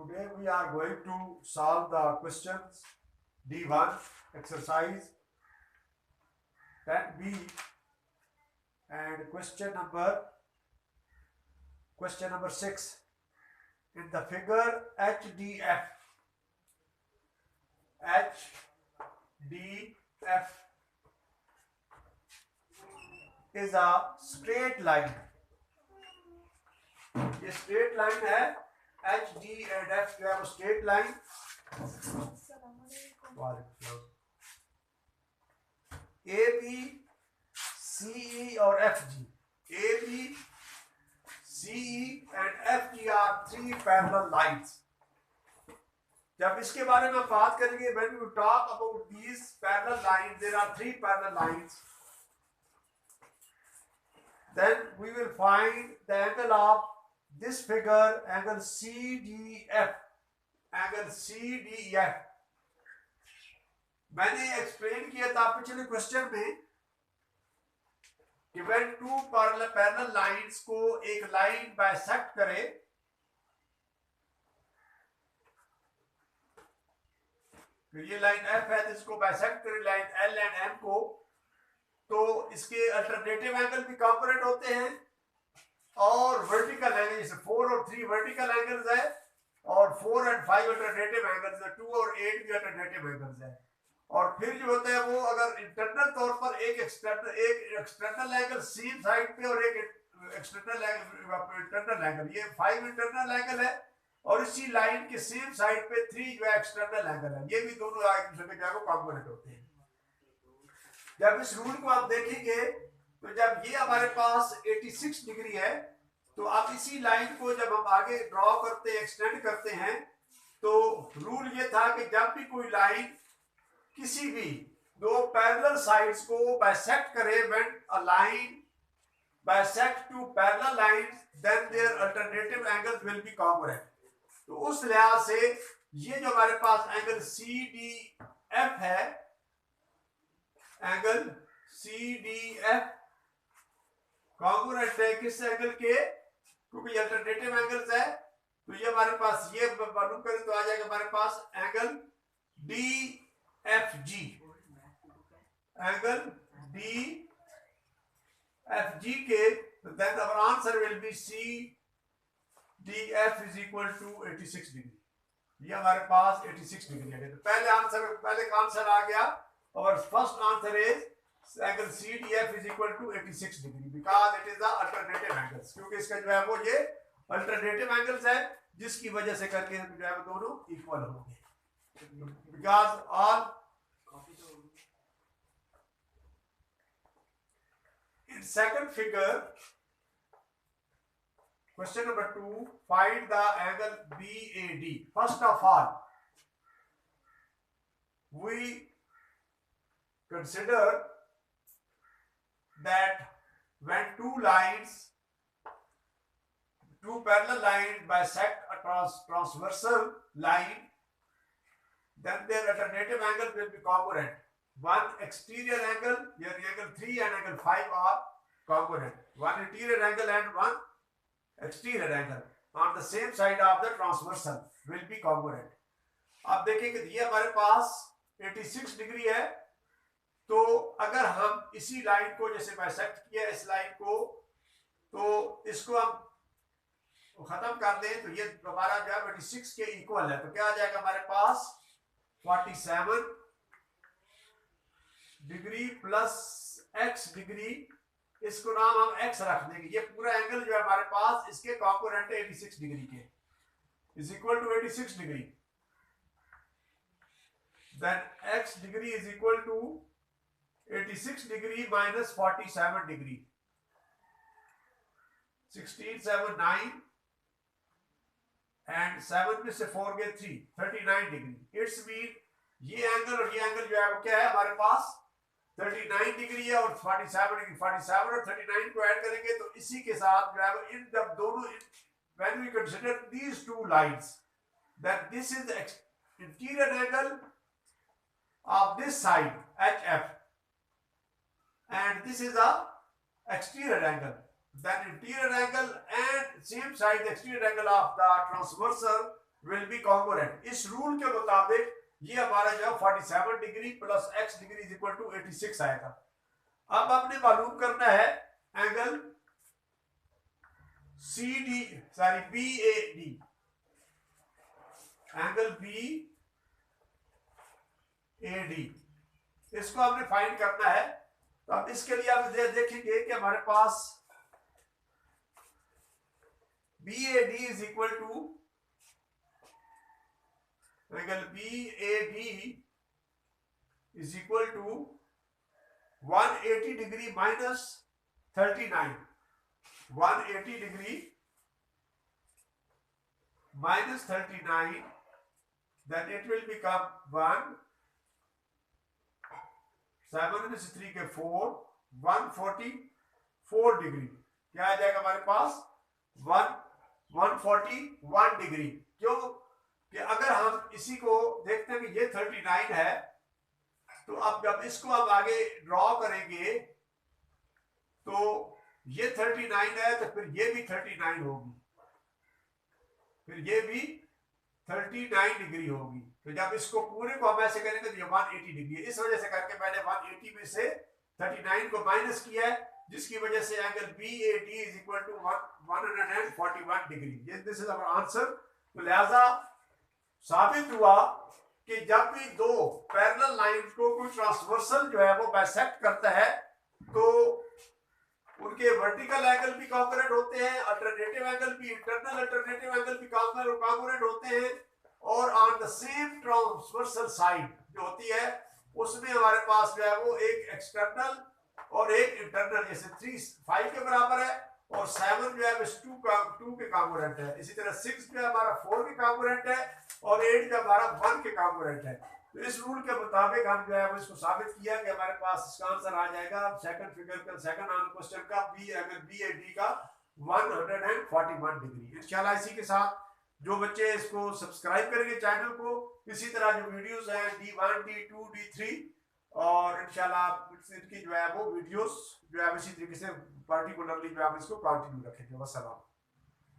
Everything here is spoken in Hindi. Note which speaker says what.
Speaker 1: Today we are going to solve the questions D1 exercise 10B and question number 6. In the figure HDF is a straight line. ये स्ट्रेट लाइन है एच डी एंड एफ जो है वो straight line A B C E और F G A B C E and F G are three parallel lines. जब इसके बारे में बात करेंगे when we talk about these parallel lines there are three parallel lines then we will find the angle of this figure, angle CDF, angle CDF। मैंने एक्सप्लेन किया था पिछले क्वेश्चन में कि when two parallel lines को एक लाइन बाइसेक्ट करे तो ये लाइन F है जिसको बाइसेक्ट करे लाइन L एंड M को, तो इसके अल्टरनेटिव एंगल भी कंपोनेंट होते हैं और वर्टिकल एंगल जैसे 4 और 3 वर्टिकल एंगल्स है और 4 एंड 5 अल्टरनेटिव एंगल्स है, 2 और 8 भी अल्टरनेटिव एंगल्स है। और फिर जो होता है वो अगर इंटरनल तौर पर एक एक्सटर्नल एंगल सेम साइड पे और एक एक्सटर्नल इंटरनल एंगल, ये 5 इंटरनल एंगल है और इसी लाइन के सेम साइड पे 3 जो है एक्सटर्नल एंगल है, ये भी दोनों कंपोनेंट होते हैं। जब इस रूल को आप देखेंगे तो जब ये हमारे पास 86 डिग्री है तो आप इसी लाइन को जब हम आगे ड्रॉ करते हैं एक्सटेंड करते हैं तो रूल ये था कि जब भी कोई लाइन किसी भी दो पैरेलल साइड्स को बाइसेक्ट करे, when a line bisect two parallel lines then their alternative angles will be common. तो उस लिहाज से ये जो हमारे पास एंगल सी डी एफ है, angle C D F congruent है किस एंगल के, क्योंकि अल्टरनेटिव एंगल्स है तो ये हमारे पास ये मालूम करें तो आ जाएगा हमारे पास angle D F G, angle D F G के, तो then our answer will be C D F is equal to 86 degree. ये हमारे पास 86 डिग्री है। तो पहले का आंसर आ गया और first answer is angle CDF is equal to 86 degree because it is the alternative angles, क्योंकि इसका जो है वो ये अल्टरनेटिव एंगल्स है जिसकी वजह से करके जो है वो दोनों इक्वल होंगे because all in second figure question number 2 find the angle BAD। first of all we consider that when two parallel lines bisect a transversal line, then their alternative angle will be congruent. One exterior angle, here angle 3 and angle 5 are congruent. One interior angle and one exterior angle on the same side of the transversal will be congruent. अब देखेंगे ये हमारे पास 86 डिग्री है, तो अगर हम इसी लाइन को जैसे बाइसेक्ट किया इस लाइन को, तो इसको हम खत्म कर दें तो ये हमारा जो है 86 के इक्वल है, तो क्या आ जाएगा हमारे पास 47 डिग्री प्लस x डिग्री, इसको नाम हम x रख देंगे। ये पूरा एंगल जो है हमारे पास इसके कॉम्पोनेंट है 86 डिग्री के, is equal to 86 degree, then x degree is equal to 86 degree minus 47 degree, 16 7 9 and 7 में से 4 गए 3, 39 डिग्री। इट्स मीन ये एंगल और ये एंगल जो है वो क्या है हमारे पास 39 डिग्री है और 47 डिग्री, 47 और 39 को ऐड करेंगे तो इसी के साथ जो है इन दोनों when we consider these two lines then this is the interior angle of this side HF and this is a exterior angle, then interior angle and same side the exterior angle of the transversal will be congruent. इस रूल के मुताबिक ये हमारा जो है 47 degree plus x degree is equal to 86 आएगा। अब आपने मालूम करना है एंगल BAD, एंगल BAD, इसको आपने फाइंड करना है। तो अब इसके लिए आप देखेंगे कि हमारे पास BAD is equal to angle BAD is equal to 180 degree minus 39, 180 degree minus 39, then it will become 1, 7 में से 3 के 4, 144 डिग्री। क्या आ जाएगा हमारे पास 141 डिग्री। क्यों कि अगर हम इसी को देखते हैं कि ये 39 है, तो अब जब इसको आप आगे ड्रॉ करेंगे तो ये 39 है, तो फिर ये भी 39 होगी, फिर ये भी 39 डिग्री होगी। तो जब इसको पूरे को हम ऐसे करेंगे तो ये 180 डिग्री है। इस वजह से करके मैंने 180 में से 39 को माइनस किया है, जिसकी वजह से angle BAD is equal to 141 degree. This is our answer. तो लिहाजा साबित हुआ कि जब भी दो पैरेलल लाइन को कोई ट्रांसवर्सल जो है वो बाइसेक्ट करता है तो उनके वर्टिकल एंगल भी कॉन्ग्रुएंट होते हैं, अल्टरनेटिव एंगल भी, इंटरनल अल्टरनेटिव एंगल भी कॉन्ग्रुएंट होते हैं, और on the same transversal side जो होती है उसमें हमारे पास जो है वो एक एक्सटर्नल और एक इंटरनल, जैसे 3 5 के बराबर है और 7 जो है 2 के कॉन्ग्रुएंट है। इसी तरह 6 जो है हमारा 4 के कॉन्ग्रुएंट है और 8 जो हमारा 1 के कॉन्ग्रुएंट है। तो इस रूल के मुताबिक हम जो है वो इसको साबित किया कि हमारे पास इसका आंसर आ जाएगा सेकंड फिगर का, सेकंड क्वेश्चन का BAD का 141 डिग्री। इंशाल्लाह इसी के साथ जो बच्चे इसको सब्सक्राइब करेंगे चैनल को, इसी तरह जो वीडियोस हैं D1 D2 D3, और इंशाल्लाह इनकी जो है वो वीडियोस जो है इसी तरीके से पार्टिकुलरली जो है इसको कंटिन्यू रखेंगे। वस्सलाम।